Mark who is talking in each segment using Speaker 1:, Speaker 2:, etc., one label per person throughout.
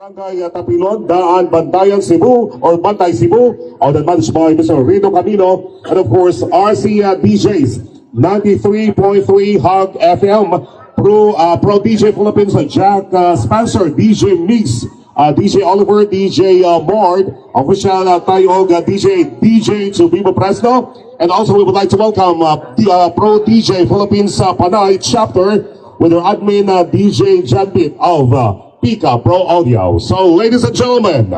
Speaker 1: Barangay Tapilon, Daan, Bantayan, Cebu, or Bantay, Cebu, on the managed by Mr. Rito Camino, and of course, RC DJs, 93.3 Hog FM, Pro DJ Philippines, Jack Spencer, DJ Mix, DJ Oliver, DJ Mord, official tayo DJ to Vivo Presto, and also we would like to welcome Pro DJ Philippines Panay chapter with their admin DJ Janbit of Pika Pro Audio. So, ladies and gentlemen,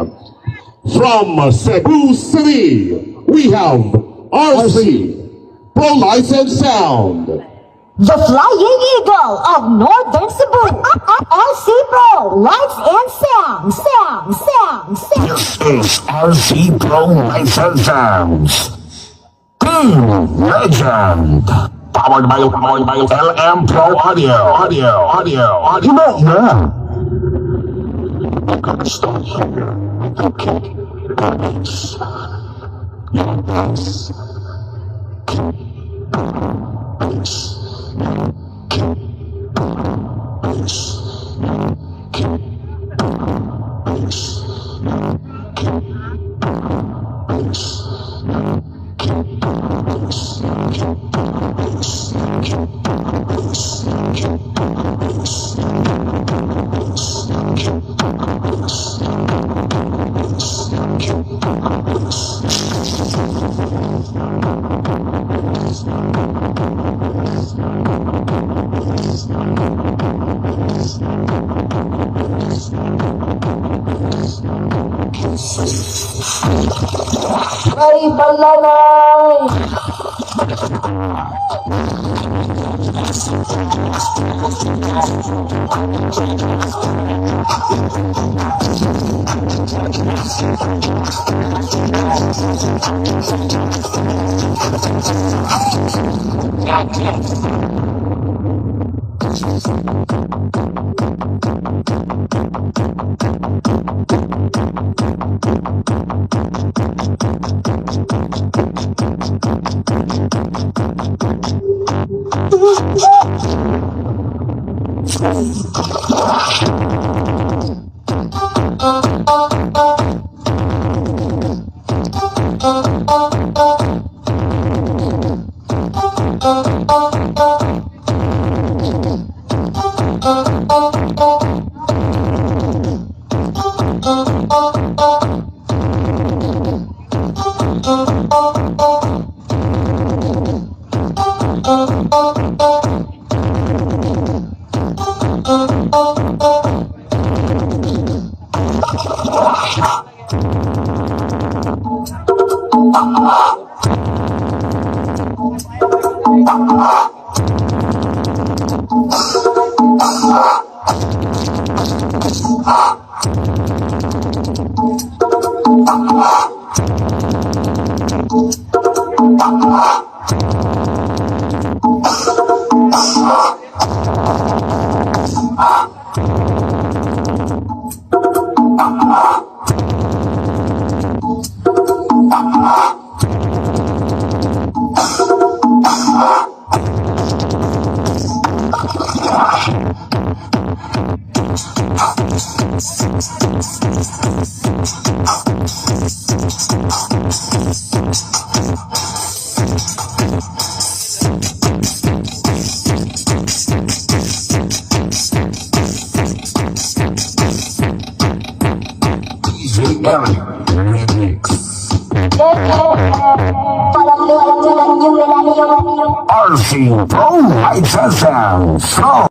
Speaker 1: from Cebu City, we have RC Pro Lights and Sound.
Speaker 2: The Flying Eagle of Northern Cebu, RC Pro Lights and Sound.
Speaker 3: This is RC Pro Lights and Sounds. Team Legend. Powered by LM Pro Audio. Yeah. I'm gonna start here. Okay. Guys. Yeah, guys.
Speaker 2: Ay, balalay! RC Pro Lights and Sounds.